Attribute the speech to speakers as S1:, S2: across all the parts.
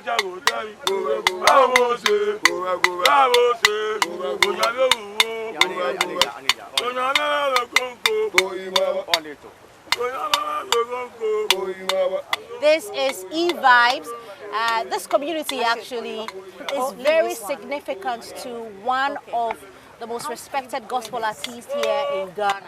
S1: This is E-Vibes. This community actually is very significant to one of the most respected gospel artists here in Ghana.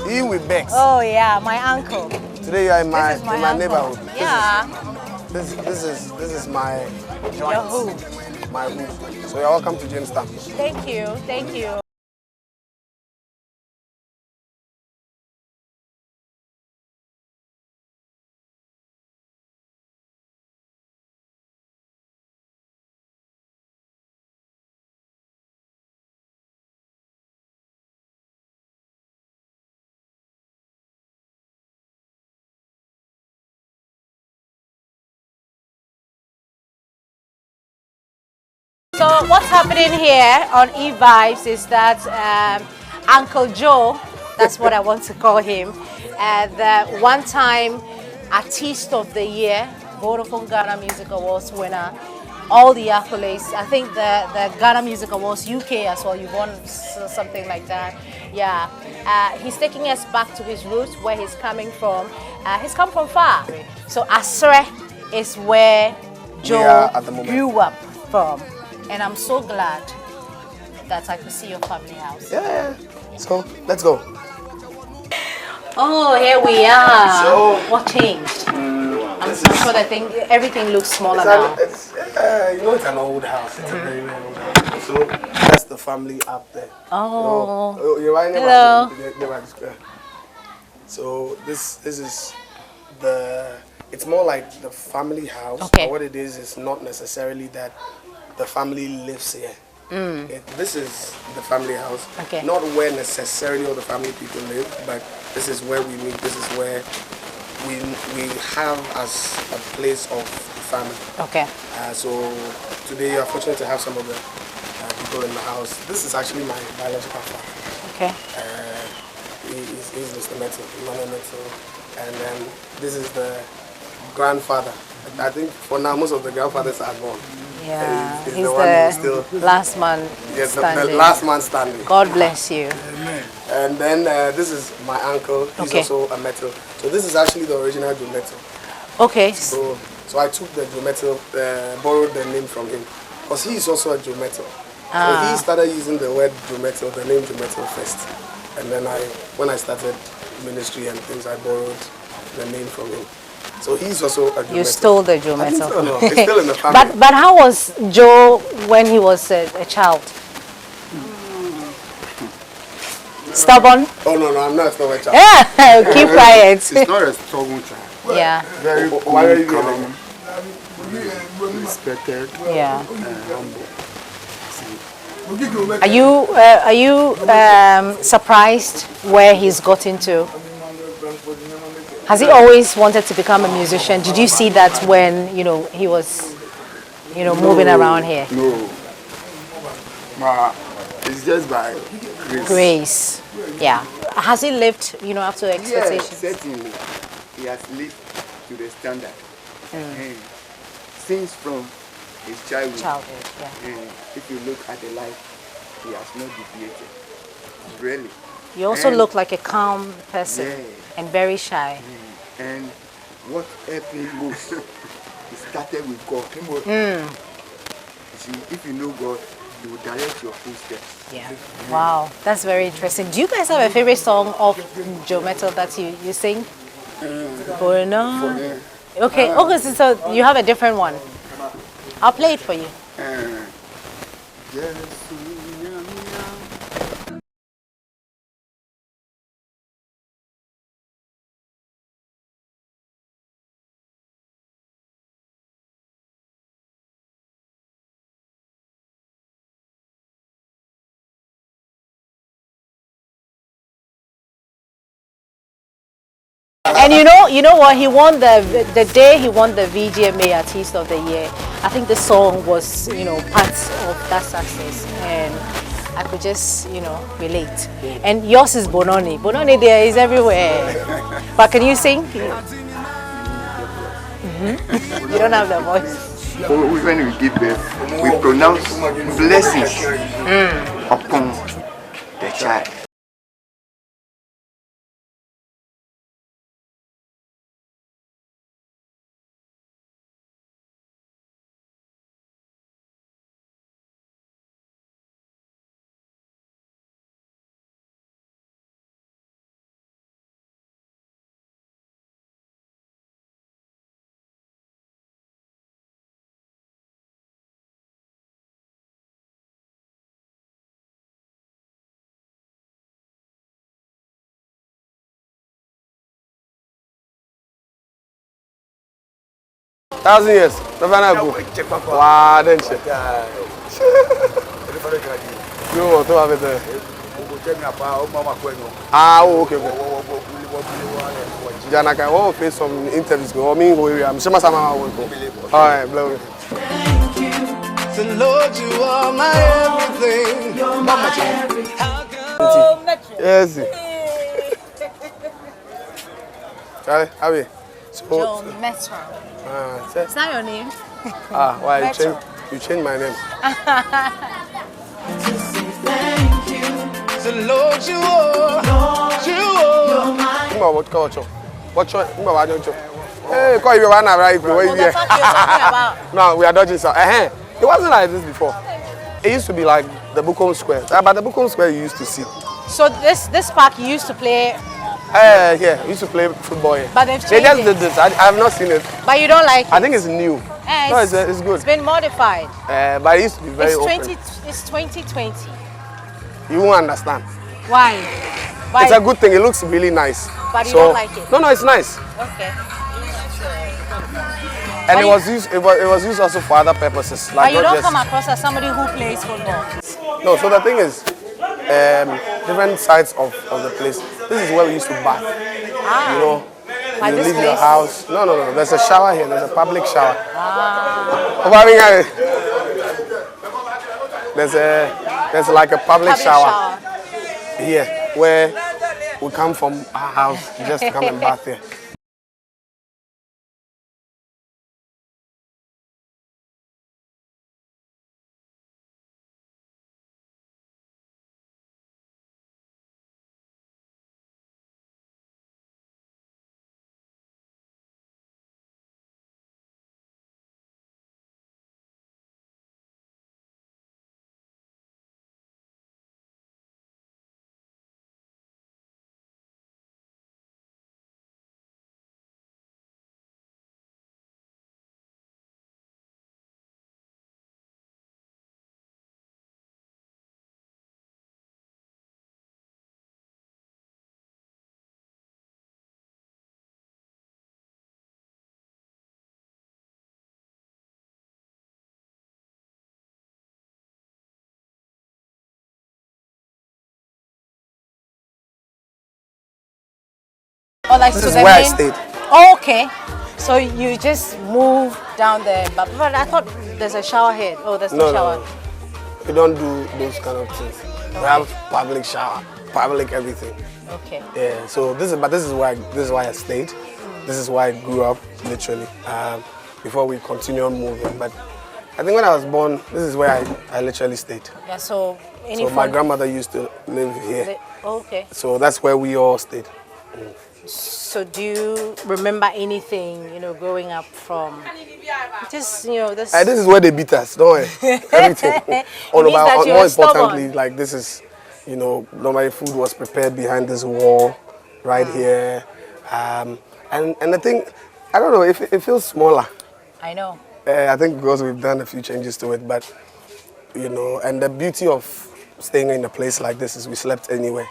S2: You with Bex.
S1: Oh yeah, my uncle.
S2: Today you are in my neighborhood.
S1: Yeah.
S2: This is my joint.
S1: Your who?
S2: My who. So you're welcome to Jamestown.
S1: Thank you, thank you. So what's happening here on E-Vibes is that Uncle Joe, that's what I want to call him, the one-time Artist of the Year, Vodafone Ghana Music Awards winner, all the accolades. I think the Ghana Music Awards UK as well, you won something like that. Yeah, he's taking us back to his roots, where he's coming from. He's come from far. So Asre is where Joe grew up from. And I'm so glad that I could see your family house.
S2: Yeah. So let's go.
S1: Oh, here we are. So, what changed? I'm sure that everything looks smaller now.
S2: It's an old house. It's a very, very old house. So that's the family up there.
S1: Oh.
S2: You're right
S1: Hello.
S2: near the square. So this is it's more like the family house.
S1: Okay.
S2: But what it is not necessarily that the family lives here. This is the family house.
S1: Okay.
S2: Not where necessarily all the family people live, but this is where we meet. This is where we have as a place of family.
S1: Okay.
S2: So today you are fortunate to have some of the people in the house. This is actually my biological father.
S1: Okay.
S2: He's Mr. Mettle, Mettle. And then this is the grandfather. I think for now most of the grandfathers are gone.
S1: Yeah,
S2: he's
S1: the last man standing.
S2: The last man standing.
S1: God bless you.
S2: Amen. And then this is my uncle. He's also a Mettle. So this is actually the original Joe Mettle.
S1: Okay.
S2: So I took the Joe Mettle, borrowed the name from him, because he is also a Joe Mettle. So he started using the word Joe Mettle, the name Joe Mettle first. And then when I started ministry and things, I borrowed the name from him. So he's also a Joe
S1: You stole the Joe Mettle.
S2: So, no. It's still in the family.
S1: But how was Joe when he was a child? Stubborn?
S2: Oh no, I'm not a stubborn child.
S1: Yeah, keep quiet.
S3: It's not a stubborn child.
S1: Yeah.
S3: Very cool, calm, respected,
S1: Yeah.
S3: humble.
S1: Are you surprised where he's got into? Has he always wanted to become a musician? Did you see that when he was moving around here?
S3: No, it's just by grace.
S1: Grace. Yeah. Has he lived up to expectations?
S3: Yes, certainly. He has lived to the standard. And since from his childhood,
S1: yeah.
S3: and if you look at the life, he has not deviated. Really.
S1: You also look like a calm person and very shy.
S3: And what helped him most, he started with God. You see, if you know God, you will direct your footsteps.
S1: Yeah. Wow, that's very interesting. Do you guys have a favorite song of Joe Mettle that you sing? Going on. Okay, so you have a different one. I'll play it for you.
S3: Yes.
S1: And you know what? He won the day he won the VGMA Artist of the Year. I think the song was, part of that success, and I could just, relate. And yours is Bononi. Bononi there is everywhere. But can you sing? You don't have the voice.
S3: When we give birth, we pronounce blessings upon the child.
S2: Thousand years. Wow, then you want to have it there. Okay. Janaka, I want to face some interviews. I mean, I'm sure all right, blow it.
S4: Thank you. So Lord, you are my everything. You're my everything.
S2: Yes. Charlie, how are you?
S1: Joe Mettle. Is that your name?
S2: Why you changed my name?
S4: Thank you. So Lord, you are.
S2: What culture? What choice? Hey, call you one right?
S1: What the fuck you're talking about?
S2: No, we are dodging some. It wasn't like this before. It used to be like the Bukom Square. But the Bukom Square you used to see.
S1: So this park you used to play.
S2: Yeah, I used to play football here.
S1: But they've
S2: They
S1: changed
S2: just
S1: it.
S2: did this. I have not seen it.
S1: But you don't like it?
S2: I think it's new. No, it's good.
S1: It's been modified.
S2: But it used to be very open.
S1: It's 2020.
S2: You won't understand.
S1: Why?
S2: It's a good thing. It looks really nice.
S1: But you don't like it?
S2: No, it's nice.
S1: Okay.
S2: And it was used also for other purposes. Like
S1: But you
S2: not
S1: don't
S2: just,
S1: come across as somebody who plays football.
S2: No, so the thing is, different sides of the place. This is where we used to bath. You know,
S1: Like
S2: you
S1: this
S2: leave your
S1: place?
S2: house. No. There's a shower here. There's a public shower. There's like a public shower here where we come from our house just to come and bath here.
S1: Or like
S2: This
S1: to
S2: is
S1: the
S2: where I
S1: main-
S2: stayed.
S1: Oh, okay. So you just move down there. But I thought there's a shower here. Oh, there's no shower.
S2: No. We don't do those kind of things. We have public shower, public everything.
S1: Okay.
S2: Yeah. So this is why I stayed. This is why I grew up, literally. Before we continue on moving, but I think when I was born, this is where I literally stayed.
S1: Yeah. So
S2: So my grandmother used to live here.
S1: Okay.
S2: So that's where we all stayed.
S1: So do you remember anything, growing up from just, this?
S2: This is where they beat us, don't worry. Everything.
S1: It means that you
S2: More
S1: are stubborn.
S2: importantly, like this is, normally food was prepared behind this wall, right here. And the thing, I don't know, it feels smaller.
S1: I know.
S2: I think because we've done a few changes to it, but, and the beauty of staying in a place like this is we slept anywhere.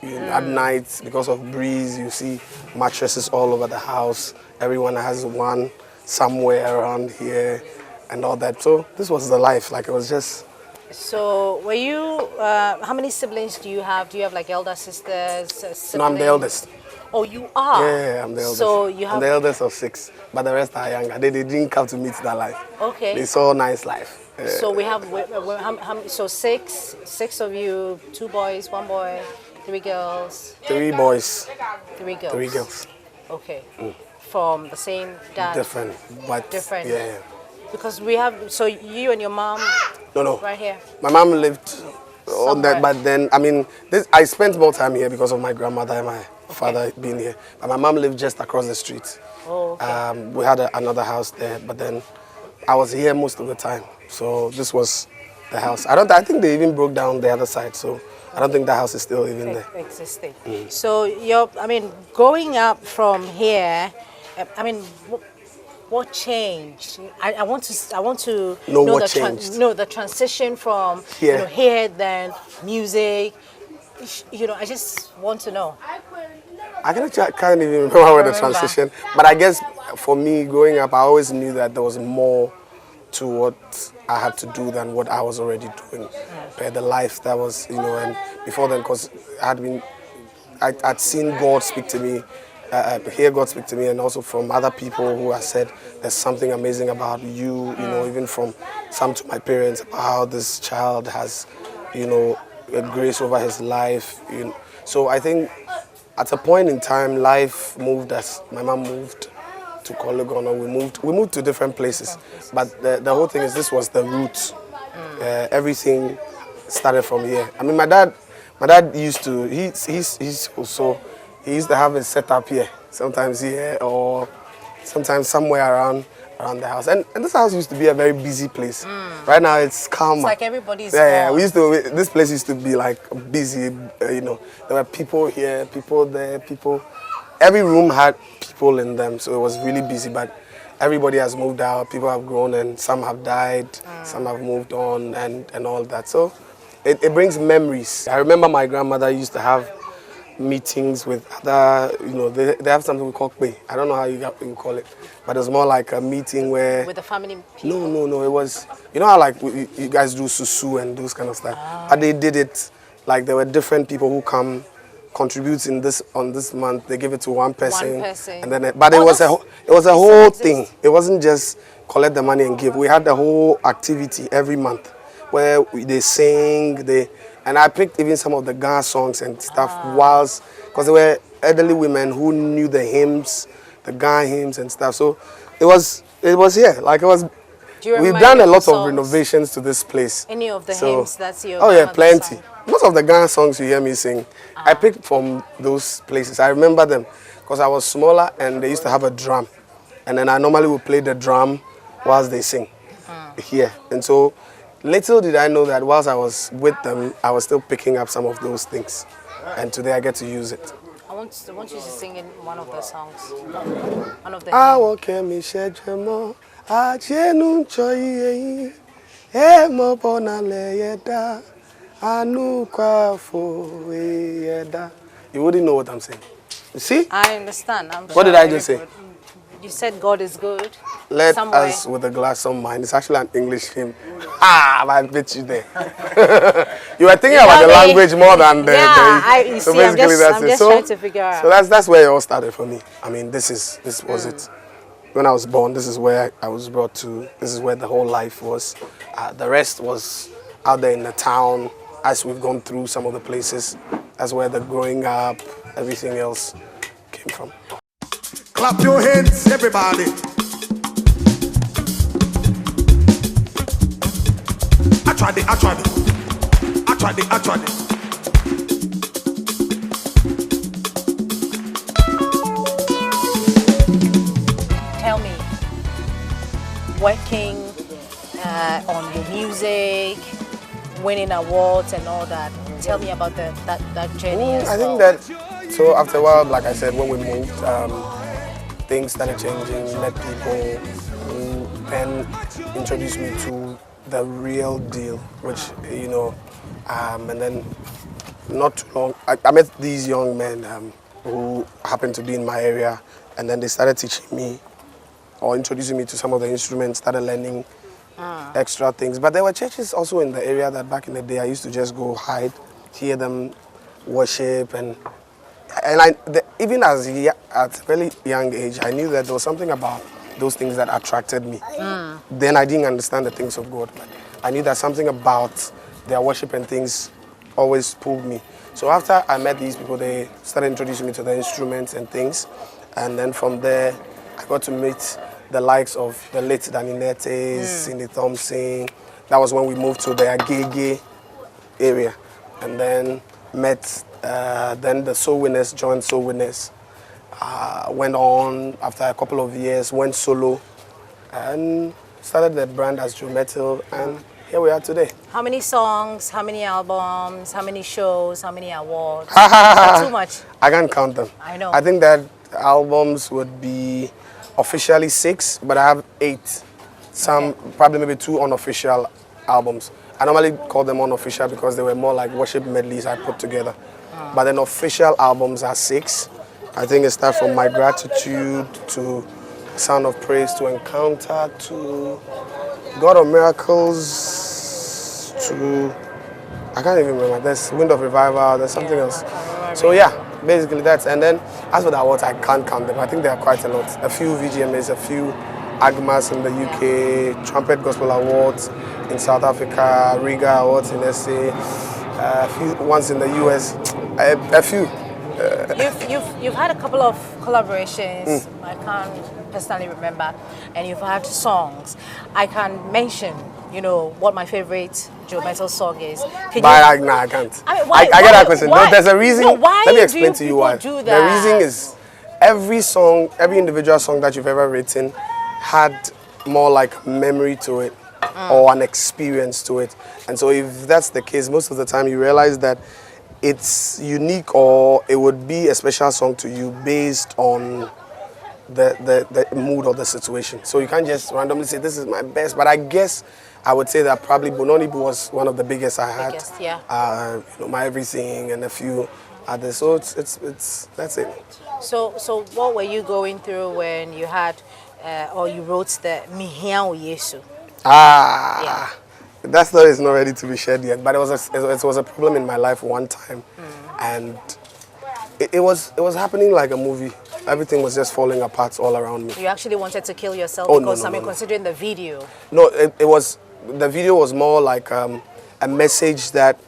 S2: At night, because of breeze, you see mattresses all over the house. Everyone has one somewhere around here and all that. So this was the life. Like it was just.
S1: So were you? How many siblings do you have? Do you have like elder sisters?
S2: No, I'm the eldest.
S1: Oh, you are?
S2: Yeah, I'm the eldest.
S1: So you have...
S2: I'm the eldest of 6, but the rest are younger. They didn't come to meet that life.
S1: Okay.
S2: They saw nice life.
S1: So we have, so six of you, 2 boys, 1 boy, 3 girls.
S2: 3 boys.
S1: 3 girls.
S2: 3 girls.
S1: Okay. From the same dad?
S2: Different, but
S1: different.
S2: Yeah.
S1: Because we have, so you and your mom.
S2: No.
S1: Right here.
S2: My mom lived on that, but then I spent more time here because of my grandmother and my father being here. But my mom lived just across the street.
S1: Oh, okay.
S2: We had another house there, but then I was here most of the time. So this was the house. I think they even broke down the other side. So I don't think the house is still even there.
S1: Existing. So growing up from here, what changed? I want to
S2: know what changed.
S1: The transition from
S2: here,
S1: here then music. I just want to know.
S2: I can't even remember the transition, but I guess for me growing up, I always knew that there was more to what I had to do than what I was already doing. The life that was, and before then, because I'd seen God speak to me, hear God speak to me, and also from other people who have said there's something amazing about you, even from some to my parents, about how this child has, a grace over his life. So I think at a point in time, life moved us. My mom moved to Kologono. We moved to different places, but the whole thing is this was the roots. Everything started from here. I mean, my dad used to. He used to have a setup here, sometimes here or sometimes somewhere around the house. And this house used to be a very busy place. Right now it's calmer.
S1: It's like everybody's
S2: yeah. This place used to be like busy. There were people here, people there, people. Every room had people in them, so it was really busy. But everybody has moved out. People have grown, and some have died. Some have moved on, and all that. So it brings memories. I remember my grandmother used to have meetings with other, they have something we call kwe. I don't know how you call it, but it's more like a meeting where... With
S1: the family people?
S2: No, it was, how like you guys do susu and those kind of stuff. But they did it, like there were different people who come, contribute on this month, they give it to one person. And then, but it was a whole thing. It wasn't just collect the money and give. We had the whole activity every month where they sing, and I picked even some of the Ghana songs and stuff because there were elderly women who knew the hymns, the Ghana hymns and stuff. So it was here. Like it was. We've done a lot of renovations to this place.
S1: Any of the hymns that's your?
S2: Oh yeah, plenty. Song. Most of the Ghana songs you hear me sing, I picked from those places. I remember them because I was smaller and they used to have a drum, and then I normally would play the drum whilst they sing here. And so little did I know that whilst I was with them, I was still picking up some of those things. And today I get to use it.
S1: I want you to sing in one of the songs. One of the
S2: You wouldn't know what I'm saying. You see?
S1: I understand.
S2: What did I just say?
S1: You said God is good.
S2: Let us with a glass of wine. It's actually an English hymn. I bet you there. You were thinking about the language more than the...
S1: I'm just trying to figure out.
S2: So that's where it all started for me. I mean, this was it. When I was born, this is where I was brought to. This is where the whole life was. The rest was out there in the town. As we've gone through some of the places, that's where the growing up, everything else came from.
S4: Clap your hands, everybody. I tried it.
S1: Tell me, working on your music, winning awards and all that. Tell me about that journey as well.
S2: I think that, so after a while, like I said, when we moved, things started changing, met people who then introduced me to the real deal, which, and then not too long, I met these young men who happened to be in my area, and then they started teaching me or introducing me to some of the instruments, started learning extra things. But there were churches also in the area that back in the day I used to just go hide, hear them worship, and and even as at a very young age, I knew that there was something about those things that attracted me. Then I didn't understand the things of God, but I knew that something about their worship and things always pulled me. So after I met these people, they started introducing me to the instruments and things, and then from there, I got to meet the likes of the late Danny Nettes, Cindy Thompson. That was when we moved to the Agege area, and then met then the Soul Winners, joined Soul Winners. Went on after a couple of years, went solo, and started the brand as Mettle, and here we are today.
S1: How many songs, how many albums, how many shows, how many awards? Is that too much?
S2: I can't count them.
S1: I know.
S2: I think that albums would be officially 6, but I have 8. Some, probably maybe 2 unofficial albums. I normally call them unofficial because they were more like worship medleys I put together. But then official albums are 6. I think it starts from My Gratitude to Sound of Praise to Encounter to God of Miracles to, I can't even remember, there's Wind of Revival, there's something else. So yeah, basically that's, and then as for the awards, I can't count them. I think there are quite a lot. A few VGMAs, a few AGMAs in the UK, Trumpet Gospel Awards in South Africa, Riga Awards in SA, a few ones in the US, a few.
S1: You've had a couple of collaborations. I can't personally remember, and you've had songs. I can mention, what my favorite Mettle song is.
S2: I can't. I get that question. No, there's a reason.
S1: No, why
S2: let me explain to you why.
S1: Do that?
S2: The reason is every song, every individual song that you've ever written had more like memory to it or an experience to it. And so if that's the case, most of the time you realize that it's unique or it would be a special song to you based on the mood or the situation. So you can't just randomly say this is my best, but I guess I would say that probably Bononibu was one of the biggest I had.
S1: Biggest, yeah.
S2: My Everything and a few others. So it's that's it.
S1: So what were you going through when you had or you wrote the Mihiao Yesu?
S2: Yeah. That story is not ready to be shared yet, but it was a problem in my life one time, and it was happening like a movie. Everything was just falling apart all around me.
S1: You actually wanted to kill yourself
S2: because
S1: no. Considering the video.
S2: No, the video was more like a message that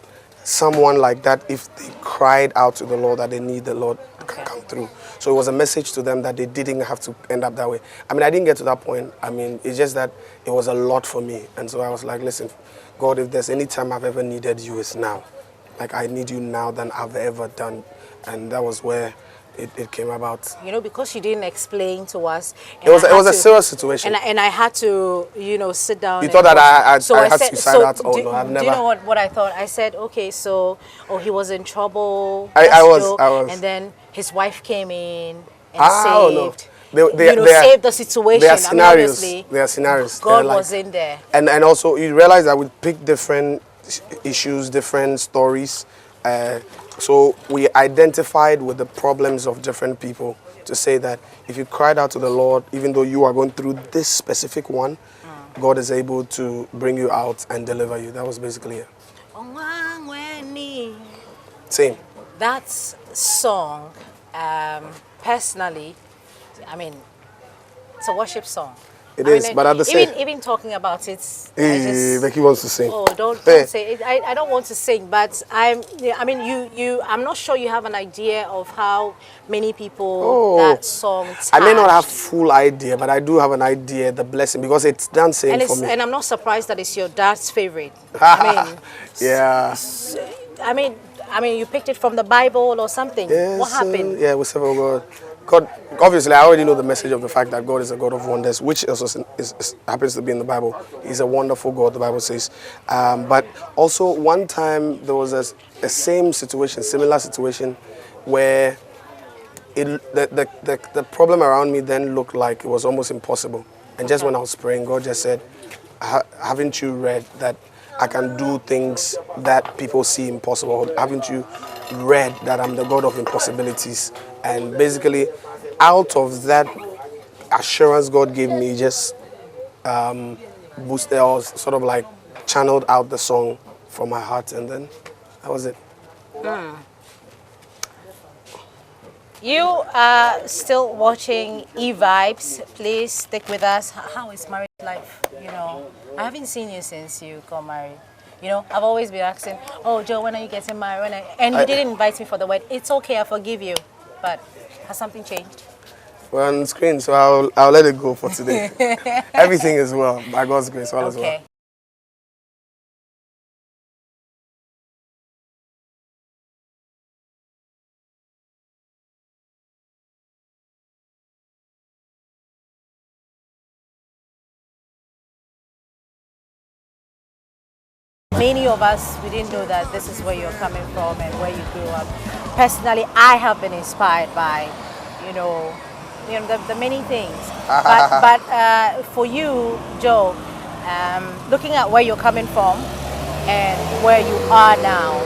S2: someone like that, if they cried out to the Lord that they need the Lord to come through. So it was a message to them that they didn't have to end up that way. I mean, I didn't get to that point. I mean, it's just that it was a lot for me. And so I was like, listen, God, if there's any time I've ever needed you, it's now. Like, I need you now than I've ever done. And that was where it came about.
S1: Because you didn't explain to us.
S2: It was a serious situation.
S1: And I had to, sit down.
S2: You thought that I had suicide out? Oh, no, I've never.
S1: Do you know what I thought? I said, okay, so, he was in trouble.
S2: I was.
S1: And then his wife came in and saved.
S2: No.
S1: Saved the situation.
S2: There are scenarios. There are scenarios.
S1: God was in there.
S2: And also, you realize I would pick different issues, different stories. So we identified with the problems of different people to say that if you cried out to the Lord, even though you are going through this specific one, God is able to bring you out and deliver you. That was basically it. Same.
S1: That song, personally, I mean, it's a worship song.
S2: It is, but at the same...
S1: Even talking about it...
S2: Becky wants to sing.
S1: Oh, don't say it. I don't want to sing, but I'm not sure you have an idea of how many people that song touched.
S2: I may not have full idea, but I do have an idea, the blessing, because it's dancing for me.
S1: And I'm not surprised that it's your dad's favorite.
S2: Yeah.
S1: I mean, you picked it from the Bible or something.
S2: Yes,
S1: what happened?
S2: We serve God. Obviously, I already know the message of the fact that God is a God of wonders, which also happens to be in the Bible. He's a wonderful God, the Bible says. But also, one time there was a similar situation, where the problem around me then looked like it was almost impossible. And just when I was praying, God just said, haven't you read that I can do things that people see impossible? Haven't you read that I'm the God of impossibilities? And basically, out of that assurance God gave me, just boosted or sort of like channeled out the song from my heart, and then that was it.
S1: You are still watching E-Vibes. Please stick with us. How is marriage life? You know, I haven't seen you since you got married. You know, I've always been asking, oh, Joe, when are you getting married? And you didn't invite me for the wedding. It's okay, I forgive you. But has something changed?
S2: We're on screen, so I'll let it go for today. Everything is well, by God's grace, all is well.
S1: Okay. Many of us, we didn't know that this is where you're coming from and where you grew up. Personally, I have been inspired by, the many things. But for you, Joe, looking at where you're coming from and where you are now,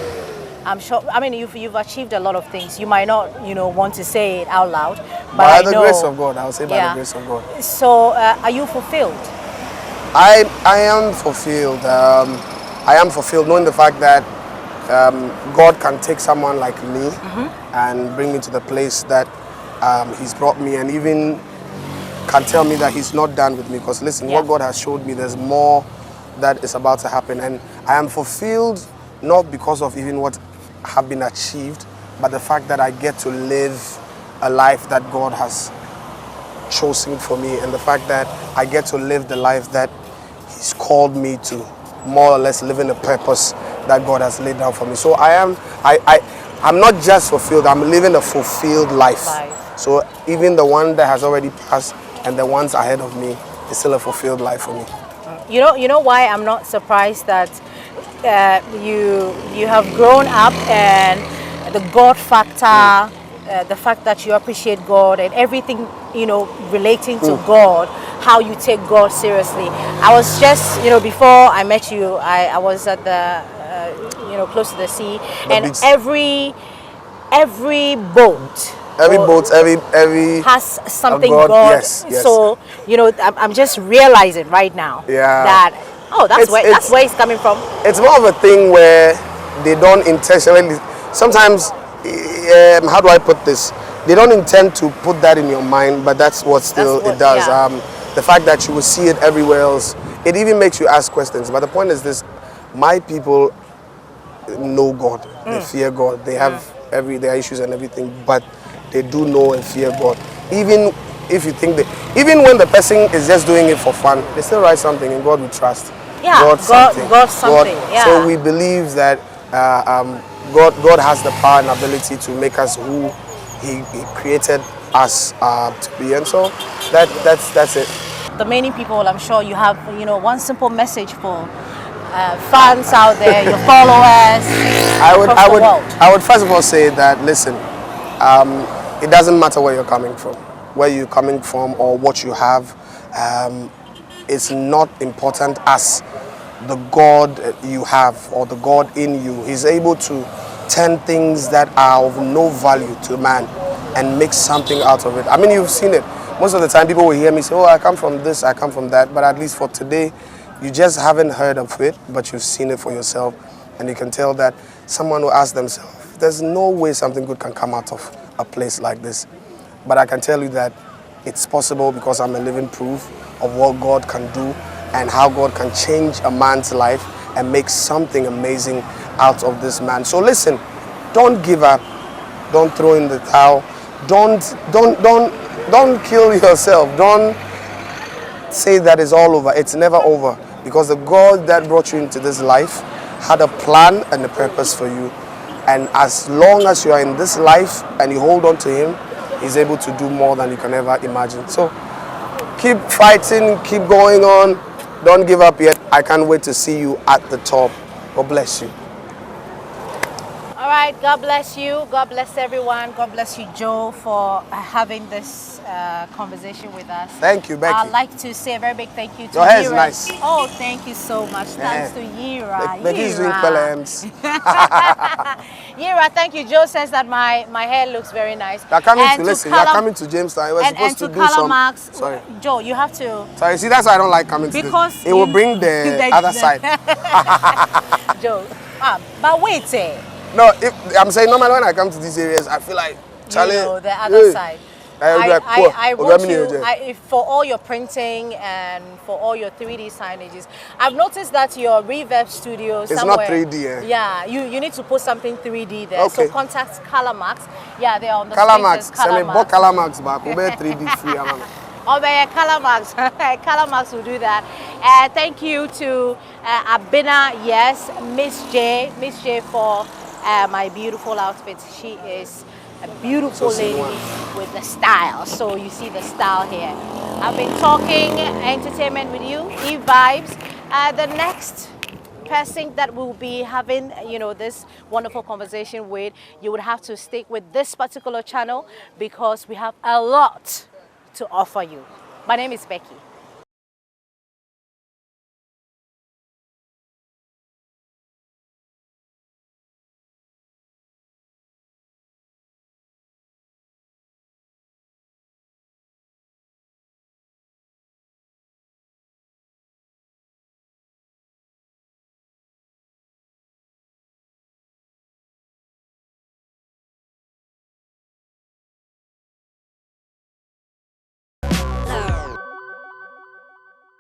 S1: I'm sure. I mean, you've achieved a lot of things. You might not, want to say it out loud, but
S2: By
S1: I
S2: the
S1: know,
S2: grace of God, I'll say by the grace of God.
S1: So, are you fulfilled?
S2: I am fulfilled. I am fulfilled knowing the fact that God can take someone like me and bring me to the place that He's brought me, and even can tell me that He's not done with me. Because listen, what God has showed me, there's more that is about to happen, and I am fulfilled not because of even what have been achieved, but the fact that I get to live a life that God has chosen for me, and the fact that I get to live the life that He's called me to, more or less living the purpose that God has laid down for me. So I'm not just fulfilled, I'm living a fulfilled life. So even the one that has already passed and the ones ahead of me is still a fulfilled life for me.
S1: You know why I'm not surprised that you have grown up, and the God factor, the fact that you appreciate God and everything, relating to God, how you take God seriously. I was just, before I met you, I was at the, close to the sea, and
S2: beach.
S1: every boat.
S2: Every
S1: has something
S2: God.
S1: Yes. So, I'm just realizing right now that, that's where it's coming from.
S2: It's more of a thing where they don't intentionally, sometimes, how do I put this? They don't intend to put that in your mind, but that's what it does. The fact that you will see it everywhere else, it even makes you ask questions. But the point is this: my people know God, they fear God, they have their issues and everything, but they do know and fear God. Even if you think even when the person is just doing it for fun, they still write something, and God we trust.
S1: God something.
S2: So we believe that God has the power and ability to make us who He created us to be, and so that's it.
S1: The many people, I'm sure you have, one simple message for fans out there, your followers across the world.
S2: I would first of all say that, listen, it doesn't matter where you're coming from or what you have. It's not important as the God you have or the God in you. He's able to turn things that are of no value to man and make something out of it. I mean, you've seen it. Most of the time people will hear me say, oh, I come from this, I come from that. But at least for today, you just haven't heard of it, but you've seen it for yourself. And you can tell that someone will ask themselves, there's no way something good can come out of a place like this. But I can tell you that it's possible because I'm a living proof of what God can do and how God can change a man's life and make something amazing out of this man. So listen, don't give up. Don't throw in the towel. Don't kill yourself. Don't say that it's all over. It's never over, because the God that brought you into this life had a plan and a purpose for you. And as long as you are in this life and you hold on to Him, He's able to do more than you can ever imagine. So keep fighting, keep going on. Don't give up yet. I can't wait to see you at the top. God bless you.
S1: All right, God bless you. God bless everyone. God bless you, Joe, for having this conversation with us.
S2: Thank you, Becky.
S1: I'd like to say a very big thank you to
S2: Your hair is
S1: Yira.
S2: nice.
S1: Oh, thank you so much. Thanks to Yira.
S2: Becky's doing poems.
S1: Yira, thank you. Joe says that my hair looks very nice.
S2: You're coming to Jamestown. You were supposed to do
S1: color marks.
S2: Sorry.
S1: Joe, you have to.
S2: Sorry, see, that's why I don't like coming to
S1: because
S2: this. It will bring the other side.
S1: Joe, but wait.
S2: No, I'm saying normally when I come to these areas, I feel like
S1: the other side. I want you, for all your printing and for all your 3D signages. I've noticed that your Reverb studio
S2: it's
S1: somewhere.
S2: not 3D. Eh?
S1: Yeah, you need to put something 3D there.
S2: Okay.
S1: So contact Colormax. Yeah, they're on the
S2: Colormax.
S1: spaces. Colormax.
S2: Colormax back. We'll be 3D free.
S1: Oh, yeah, Colormax. Colormax will do that. Thank you to Abina, yes, Miss J for my beautiful outfit. She is a beautiful lady with the style. So you see the style here. I've been talking entertainment with you, E-Vibes. The next person that we'll be having, this wonderful conversation with, you would have to stick with this particular channel because we have a lot to offer you. My name is Becky.